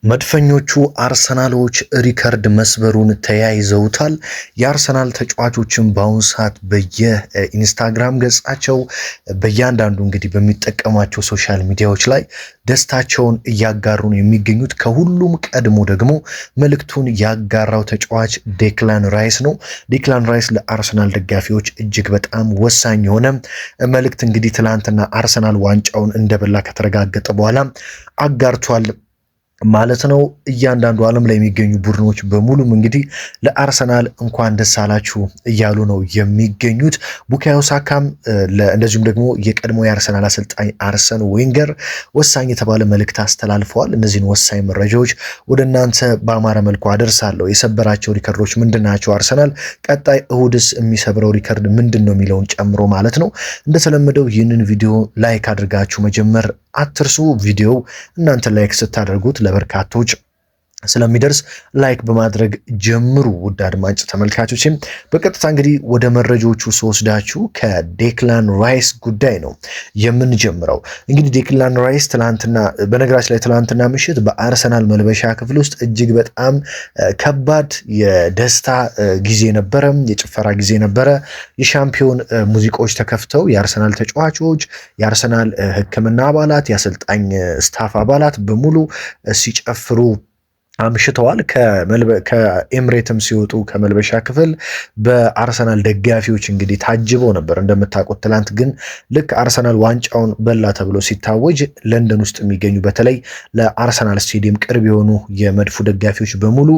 መድፈኞቹ አርሰናሎች ሪከርድ መስበሩን ተያይዘውታል። የአርሰናል ተጫዋቾችን በአሁኑ ሰዓት በየኢንስታግራም ገጻቸው በእያንዳንዱ እንግዲህ በሚጠቀሟቸው ሶሻል ሚዲያዎች ላይ ደስታቸውን እያጋሩን የሚገኙት ከሁሉም ቀድሞ ደግሞ መልእክቱን ያጋራው ተጫዋች ዴክላን ራይስ ነው። ዴክላን ራይስ ለአርሰናል ደጋፊዎች እጅግ በጣም ወሳኝ የሆነ መልእክት እንግዲህ ትላንትና አርሰናል ዋንጫውን እንደበላ ከተረጋገጠ በኋላ አጋርቷል ማለት ነው። እያንዳንዱ ዓለም ላይ የሚገኙ ቡድኖች በሙሉም እንግዲህ ለአርሰናል እንኳን ደስ አላችሁ እያሉ ነው የሚገኙት። ቡካዮ ሳካም እንደዚሁም ደግሞ የቀድሞ የአርሰናል አሰልጣኝ አርሰን ዌንገር ወሳኝ የተባለ መልእክት አስተላልፈዋል። እነዚህን ወሳኝ መረጃዎች ወደ እናንተ በአማረ መልኩ አደርሳለሁ። የሰበራቸው ሪከርዶች ምንድናቸው? አርሰናል ቀጣይ እሁድስ የሚሰብረው ሪከርድ ምንድን ነው የሚለውን ጨምሮ ማለት ነው። እንደተለመደው ይህንን ቪዲዮ ላይክ አድርጋችሁ መጀመር አትርሱ። ቪዲዮው እናንተ ላይክ ስታደርጉት ለበርካቶች ስለሚደርስ ላይክ በማድረግ ጀምሩ። ውድ አድማጭ ተመልካቾችም በቀጥታ እንግዲህ ወደ መረጃዎቹ ስወስዳችሁ ከዴክላን ራይስ ጉዳይ ነው የምንጀምረው። እንግዲህ ዴክላን ራይስ በነገራችን ላይ ትላንትና ምሽት በአርሰናል መልበሻ ክፍል ውስጥ እጅግ በጣም ከባድ የደስታ ጊዜ ነበረ፣ የጭፈራ ጊዜ ነበረ። የሻምፒዮን ሙዚቃዎች ተከፍተው የአርሰናል ተጫዋቾች፣ የአርሰናል ሕክምና አባላት፣ የአሰልጣኝ ስታፍ አባላት በሙሉ ሲጨፍሩ አምሽተዋል። ከኤምሬትም ሲወጡ ከመልበሻ ክፍል በአርሰናል ደጋፊዎች እንግዲህ ታጅበው ነበር። እንደምታውቁት ትላንት ግን ልክ አርሰናል ዋንጫውን በላ ተብሎ ሲታወጅ ለንደን ውስጥ የሚገኙ በተለይ ለአርሰናል ስቴዲየም ቅርብ የሆኑ የመድፉ ደጋፊዎች በሙሉ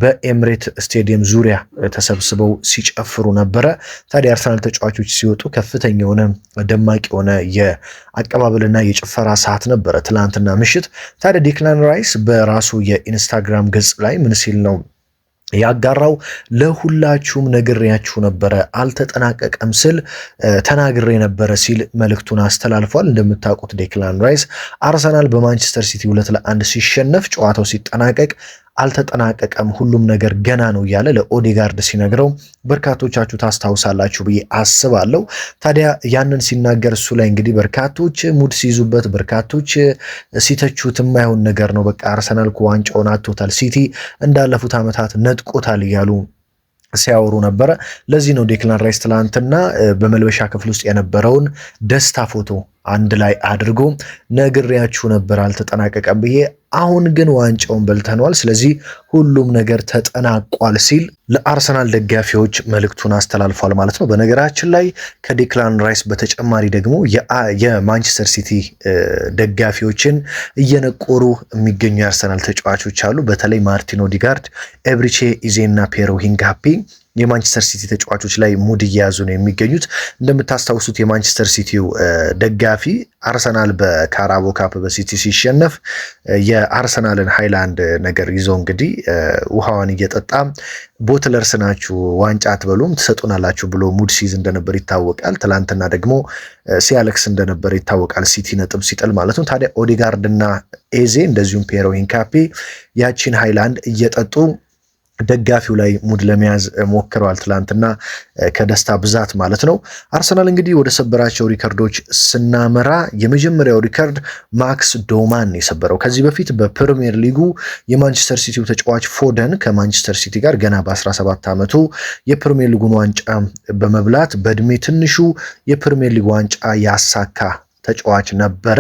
በኤምሬት ስቴዲየም ዙሪያ ተሰብስበው ሲጨፍሩ ነበረ። ታዲያ አርሰናል ተጫዋቾች ሲወጡ ከፍተኛ የሆነ ደማቅ የሆነ የአቀባበልና የጭፈራ ሰዓት ነበረ ትላንትና ምሽት። ታዲያ ዴክላን ራይስ በራሱ የኢንስታግራም ገጽ ላይ ምን ሲል ነው ያጋራው? ለሁላችሁም ነግሬያችሁ ነበረ፣ አልተጠናቀቀም ስል ተናግሬ ነበረ ሲል መልእክቱን አስተላልፏል። እንደምታውቁት ዴክላን ራይስ አርሰናል በማንቸስተር ሲቲ 2-1 ሲሸነፍ ጨዋታው ሲጠናቀቅ አልተጠናቀቀም፣ ሁሉም ነገር ገና ነው እያለ ለኦዴጋርድ ሲነግረው በርካቶቻችሁ ታስታውሳላችሁ ብዬ አስባለሁ። ታዲያ ያንን ሲናገር እሱ ላይ እንግዲህ በርካቶች ሙድ ሲይዙበት፣ በርካቶች ሲተቹት የማይሆን ነገር ነው፣ በቃ አርሰናል እኮ ዋንጫውን አጥቶታል፣ ሲቲ እንዳለፉት ዓመታት ነጥቆታል እያሉ ሲያወሩ ነበረ። ለዚህ ነው ዴክላን ራይስ ትላንትና በመልበሻ ክፍል ውስጥ የነበረውን ደስታ ፎቶ አንድ ላይ አድርጎ ነግሬያችሁ ነበር አልተጠናቀቀም ብዬ፣ አሁን ግን ዋንጫውን በልተነዋል፣ ስለዚህ ሁሉም ነገር ተጠናቋል ሲል ለአርሰናል ደጋፊዎች መልእክቱን አስተላልፏል ማለት ነው። በነገራችን ላይ ከዴክላን ራይስ በተጨማሪ ደግሞ የማንቸስተር ሲቲ ደጋፊዎችን እየነቆሩ የሚገኙ የአርሰናል ተጫዋቾች አሉ። በተለይ ማርቲን ኦዴጋርድ፣ ኤብሪቼ ኢዜና ፔሮ ሂንጋፒ የማንቸስተር ሲቲ ተጫዋቾች ላይ ሙድ እየያዙ ነው የሚገኙት። እንደምታስታውሱት የማንቸስተር ሲቲው ደጋፊ አርሰናል በካራቦ ካፕ በሲቲ ሲሸነፍ የአርሰናልን ሃይላንድ ነገር ይዞ እንግዲህ ውሃዋን እየጠጣ ቦትለርስ ናችሁ ዋንጫ አትበሉም ትሰጡናላችሁ ብሎ ሙድ ሲይዝ እንደነበር ይታወቃል። ትላንትና ደግሞ ሲያለክስ እንደነበር ይታወቃል፣ ሲቲ ነጥብ ሲጥል ማለት ነው። ታዲያ ኦዴጋርድ እና ኤዜ እንደዚሁም ፔሮ ሂንካፔ ያቺን ሃይላንድ እየጠጡ ደጋፊው ላይ ሙድ ለመያዝ ሞክረዋል ትላንትና ከደስታ ብዛት ማለት ነው። አርሰናል እንግዲህ ወደ ሰበራቸው ሪከርዶች ስናመራ የመጀመሪያው ሪከርድ ማክስ ዶማን የሰበረው ከዚህ በፊት በፕሪሚየር ሊጉ የማንቸስተር ሲቲው ተጫዋች ፎደን ከማንቸስተር ሲቲ ጋር ገና በ17 ዓመቱ የፕሪሚየር ሊጉን ዋንጫ በመብላት በእድሜ ትንሹ የፕሪሚየር ሊጉ ዋንጫ ያሳካ ተጫዋች ነበረ።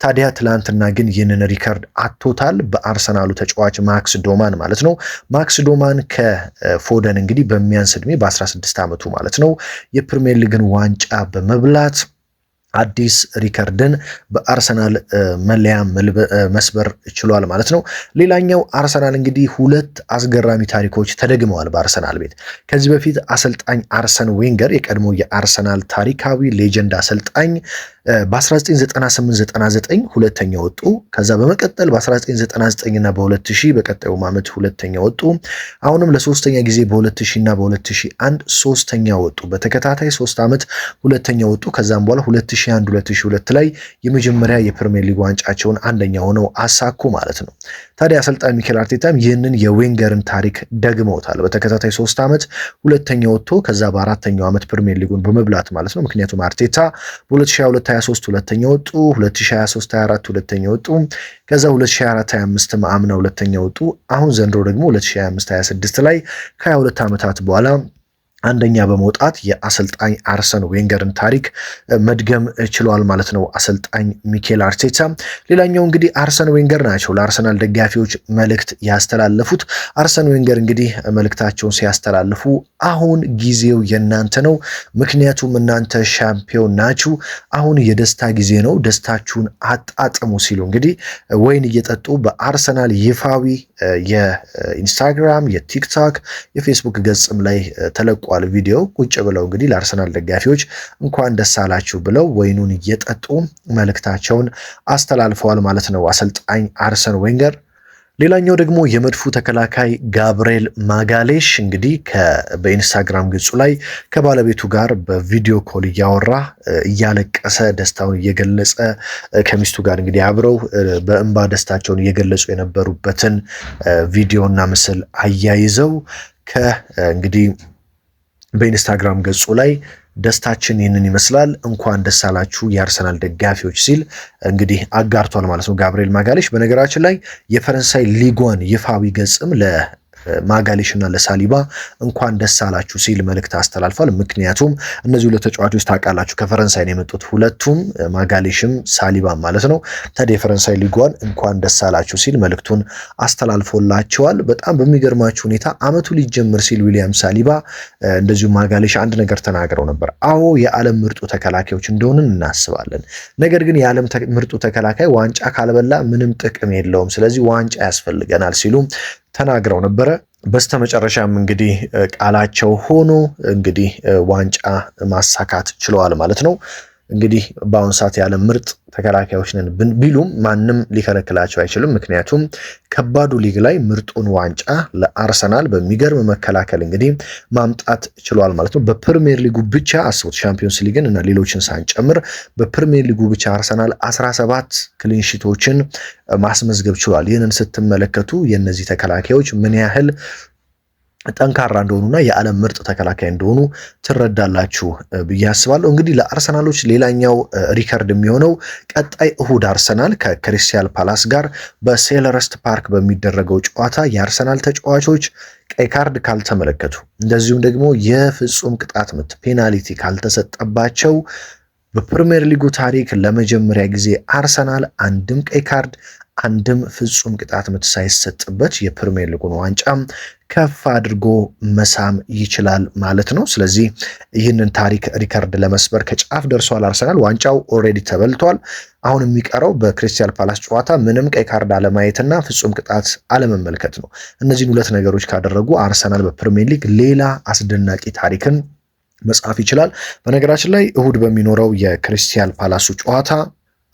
ታዲያ ትላንትና ግን ይህንን ሪከርድ አጥቶታል በአርሰናሉ ተጫዋች ማክስ ዶማን ማለት ነው። ማክስ ዶማን ከፎደን እንግዲህ በሚያንስ እድሜ በ16 ዓመቱ ማለት ነው የፕሪሚየር ሊግን ዋንጫ በመብላት አዲስ ሪከርድን በአርሰናል መለያ መስበር ችሏል ማለት ነው። ሌላኛው አርሰናል እንግዲህ ሁለት አስገራሚ ታሪኮች ተደግመዋል በአርሰናል ቤት። ከዚህ በፊት አሰልጣኝ አርሰን ዌንገር የቀድሞ የአርሰናል ታሪካዊ ሌጀንድ አሰልጣኝ በ1998-99 ሁለተኛ ወጡ። ከዛ በመቀጠል በ1999 እና በ2000 በቀጣዩ ዓመት ሁለተኛ ወጡ። አሁንም ለሶስተኛ ጊዜ በ2000 እና በ2001 ሶስተኛ ወጡ። በተከታታይ 3 ዓመት ሁለተኛ ወጡ። ከዛም በኋላ 2001-2002 ላይ የመጀመሪያ የፕሪሚየር ሊግ ዋንጫቸውን አንደኛ ሆነው አሳኩ ማለት ነው። ታዲያ አሰልጣኝ ሚኬል አርቴታም ይህንን የዌንገርን ታሪክ ደግመውታል። በተከታታይ 3 ዓመት ሁለተኛ ወጥቶ ከዛ በአራተኛው ዓመት ፕሪሚየር ሊጉን በመብላት ማለት ነው። ምክንያቱም አርቴታ በ2022 2023 ሁለተኛ ወጡ፣ 2023-24 ሁለተኛ ወጡ፣ ከዛ 2024-25 አምና ሁለተኛ ወጡ። አሁን ዘንድሮ ደግሞ 2025-26 ላይ ከ22 ዓመታት በኋላ አንደኛ በመውጣት የአሰልጣኝ አርሰን ዌንገርን ታሪክ መድገም ችሏል ማለት ነው አሰልጣኝ ሚኬል አርቴታ። ሌላኛው እንግዲህ አርሰን ዌንገር ናቸው ለአርሰናል ደጋፊዎች መልእክት ያስተላለፉት። አርሰን ዌንገር እንግዲህ መልእክታቸውን ሲያስተላልፉ አሁን ጊዜው የናንተ ነው፣ ምክንያቱም እናንተ ሻምፒዮን ናችሁ፣ አሁን የደስታ ጊዜ ነው፣ ደስታችሁን አጣጥሙ ሲሉ እንግዲህ ወይን እየጠጡ በአርሰናል ይፋዊ የኢንስታግራም፣ የቲክቶክ፣ የፌስቡክ ገጽም ላይ ተለቋል ቪዲዮ። ቁጭ ብለው እንግዲህ ለአርሰናል ደጋፊዎች እንኳን ደስ አላችሁ ብለው ወይኑን እየጠጡ መልእክታቸውን አስተላልፈዋል ማለት ነው አሰልጣኝ አርሰን ዌንገር። ሌላኛው ደግሞ የመድፉ ተከላካይ ጋብርኤል ማጋሌሽ እንግዲህ በኢንስታግራም ገጹ ላይ ከባለቤቱ ጋር በቪዲዮ ኮል እያወራ እያለቀሰ ደስታውን እየገለጸ ከሚስቱ ጋር እንግዲህ አብረው በእንባ ደስታቸውን እየገለጹ የነበሩበትን ቪዲዮና ምስል አያይዘው እንግዲህ በኢንስታግራም ገጹ ላይ ደስታችን ይህንን ይመስላል፣ እንኳን ደስ አላችሁ የአርሰናል ደጋፊዎች ሲል እንግዲህ አጋርቷል ማለት ነው ጋብርኤል ማጋሌሽ። በነገራችን ላይ የፈረንሳይ ሊጓን ይፋዊ ገጽም ለማጋሌሽ እና ለሳሊባ እንኳን ደስ አላችሁ ሲል መልእክት አስተላልፏል። ምክንያቱም እነዚህ ሁለት ተጫዋቾች ታውቃላችሁ ከፈረንሳይ ነው የመጡት ሁለቱም፣ ማጋሌሽም ሳሊባም ማለት ነው። ታዲያ የፈረንሳይ ሊጓን እንኳን ደስ አላችሁ ሲል መልእክቱን አስተላልፎላቸዋል። በጣም በሚገርማችሁ ሁኔታ አመቱ ሊጀምር ሲል ዊሊያም ሳሊባ እንደዚሁ ማጋሌሽ አንድ ነገር ተናግረው ነበር። አዎ የዓለም ምርጡ ተከላካዮች እንደሆንን እናስባለን፣ ነገር ግን የዓለም ምርጡ ተከላካይ ዋንጫ ካልበላ ምንም ጥቅም የለውም፣ ስለዚህ ዋንጫ ያስፈልገናል ሲሉ ተናግረው ነበረ። በስተመጨረሻም እንግዲህ ቃላቸው ሆኖ እንግዲህ ዋንጫ ማሳካት ችለዋል ማለት ነው። እንግዲህ በአሁኑ ሰዓት የዓለም ምርጥ ተከላካዮች ነን ቢሉም ማንም ሊከለክላቸው አይችልም። ምክንያቱም ከባዱ ሊግ ላይ ምርጡን ዋንጫ ለአርሰናል በሚገርም መከላከል እንግዲህ ማምጣት ችሏል ማለት ነው። በፕሪሚየር ሊጉ ብቻ አስቡት፣ ሻምፒዮንስ ሊግን እና ሌሎችን ሳንጨምር በፕሪሚየር ሊጉ ብቻ አርሰናል 17 ክሊንሺቶችን ማስመዝገብ ችሏል። ይህንን ስትመለከቱ የእነዚህ ተከላካዮች ምን ያህል ጠንካራ እንደሆኑና የዓለም ምርጥ ተከላካይ እንደሆኑ ትረዳላችሁ ብዬ አስባለሁ። እንግዲህ ለአርሰናሎች ሌላኛው ሪከርድ የሚሆነው ቀጣይ እሁድ አርሰናል ከክሪስታል ፓላስ ጋር በሴልኸርስት ፓርክ በሚደረገው ጨዋታ የአርሰናል ተጫዋቾች ቀይ ካርድ ካልተመለከቱ እንደዚሁም ደግሞ የፍጹም ቅጣት ምት ፔናልቲ ካልተሰጠባቸው በፕሪሚየር ሊጉ ታሪክ ለመጀመሪያ ጊዜ አርሰናል አንድም ቀይ ካርድ አንድም ፍጹም ቅጣት ምት ሳይሰጥበት የፕሪሚየር ሊጉን ዋንጫ ከፍ አድርጎ መሳም ይችላል ማለት ነው። ስለዚህ ይህንን ታሪክ ሪከርድ ለመስበር ከጫፍ ደርሷል አርሰናል። ዋንጫው ኦልሬዲ ተበልቷል። አሁን የሚቀረው በክሪስታል ፓላስ ጨዋታ ምንም ቀይ ካርድ አለማየትና ፍጹም ቅጣት አለመመልከት ነው። እነዚህን ሁለት ነገሮች ካደረጉ አርሰናል በፕሪሚየር ሊግ ሌላ አስደናቂ ታሪክን መጻፍ ይችላል። በነገራችን ላይ እሁድ በሚኖረው የክሪስታል ፓላሱ ጨዋታ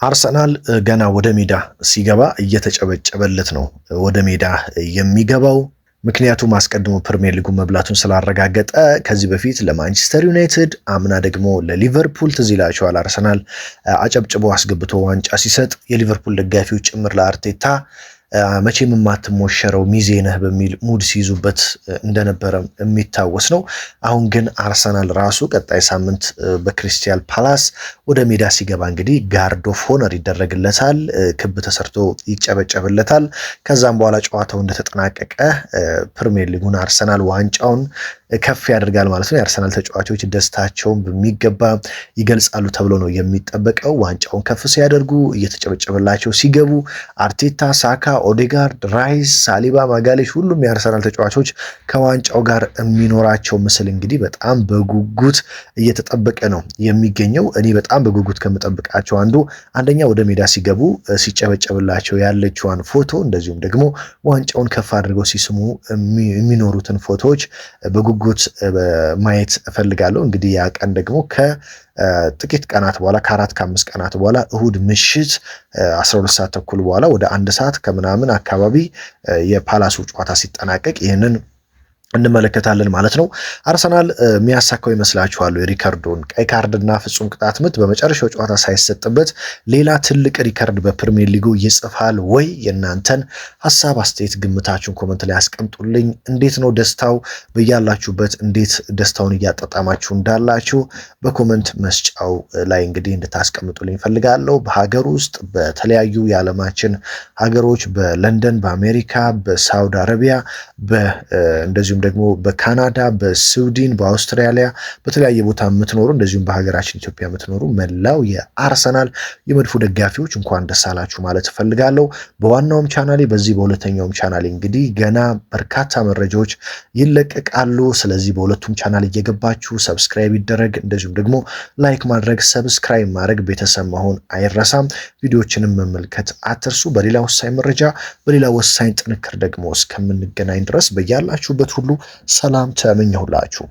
አርሰናል ገና ወደ ሜዳ ሲገባ እየተጨበጨበለት ነው ወደ ሜዳ የሚገባው። ምክንያቱም አስቀድሞ ፕሪሚየር ሊጉ መብላቱን ስላረጋገጠ ከዚህ በፊት ለማንቸስተር ዩናይትድ አምና ደግሞ ለሊቨርፑል ትዝ ይላቸዋል አርሰናል አጨብጭቦ አስገብቶ ዋንጫ ሲሰጥ የሊቨርፑል ደጋፊዎች ጭምር ለአርቴታ መቼም የማትሞሸረው ሚዜ ነህ በሚል ሙድ ሲይዙበት እንደነበረ የሚታወስ ነው። አሁን ግን አርሰናል ራሱ ቀጣይ ሳምንት በክሪስታል ፓላስ ወደ ሜዳ ሲገባ እንግዲህ ጋርድ ኦፍ ሆነር ይደረግለታል፣ ክብ ተሰርቶ ይጨበጨብለታል። ከዛም በኋላ ጨዋታው እንደተጠናቀቀ ፕሪሚየር ሊጉን አርሰናል ዋንጫውን ከፍ ያደርጋል ማለት ነው። የአርሰናል ተጫዋቾች ደስታቸውን በሚገባ ይገልጻሉ ተብሎ ነው የሚጠበቀው። ዋንጫውን ከፍ ሲያደርጉ እየተጨበጨበላቸው ሲገቡ አርቴታ፣ ሳካ፣ ኦዴጋርድ፣ ራይስ፣ ሳሊባ፣ ማጋሌሽ ሁሉም የአርሰናል ተጫዋቾች ከዋንጫው ጋር የሚኖራቸው ምስል እንግዲህ በጣም በጉጉት እየተጠበቀ ነው የሚገኘው። እኔ በጣም በጉጉት ከምጠብቃቸው አንደኛ ወደ ሜዳ ሲገቡ ሲጨበጨብላቸው ያለችዋን ፎቶ እንደዚሁም ደግሞ ዋንጫውን ከፍ አድርገው ሲስሙ የሚኖሩትን ፎቶዎች በጉጉት ማየት እፈልጋለሁ። እንግዲህ ያ ቀን ደግሞ ከጥቂት ቀናት በኋላ ከ4-5 ቀናት በኋላ እሁድ ምሽት 12 ሰዓት ተኩል በኋላ ወደ 1 ሰዓት ከምናምን አካባቢ የፓላሱ ጨዋታ ሲጠናቀቅ ይህንን እንመለከታለን ማለት ነው። አርሰናል የሚያሳካው ይመስላችኋል የሪከርዱን ቀይ ካርድና ፍጹም ቅጣት ምት በመጨረሻው ጨዋታ ሳይሰጥበት ሌላ ትልቅ ሪከርድ በፕሪሚየር ሊጉ ይጽፋል ወይ? የእናንተን ሀሳብ አስተያየት ግምታችሁን ኮመንት ላይ አስቀምጡልኝ። እንዴት ነው ደስታው? በያላችሁበት እንዴት ደስታውን እያጣጣማችሁ እንዳላችሁ በኮመንት መስጫው ላይ እንግዲህ እንድታስቀምጡልኝ ፈልጋለሁ። በሀገር ውስጥ በተለያዩ የዓለማችን ሀገሮች በለንደን፣ በአሜሪካ፣ በሳውዲ አረቢያ እንደዚሁም ደግሞ በካናዳ፣ በስዊድን፣ በአውስትራሊያ በተለያየ ቦታ የምትኖሩ እንደዚሁም በሀገራችን ኢትዮጵያ የምትኖሩ መላው የአርሰናል የመድፉ ደጋፊዎች እንኳን ደስ አላችሁ ማለት እፈልጋለሁ። በዋናውም ቻናሌ በዚህ በሁለተኛውም ቻናሌ እንግዲህ ገና በርካታ መረጃዎች ይለቀቃሉ። ስለዚህ በሁለቱም ቻናል እየገባችሁ ሰብስክራይብ ይደረግ፣ እንደዚሁም ደግሞ ላይክ ማድረግ ሰብስክራይብ ማድረግ ቤተሰብ መሆን አይረሳም። ቪዲዮዎችንም መመልከት አትርሱ። በሌላ ወሳኝ መረጃ በሌላ ወሳኝ ጥንክር ደግሞ እስከምንገናኝ ድረስ በያላችሁበት ሁሉ ሰላም ተመኘሁላችሁ።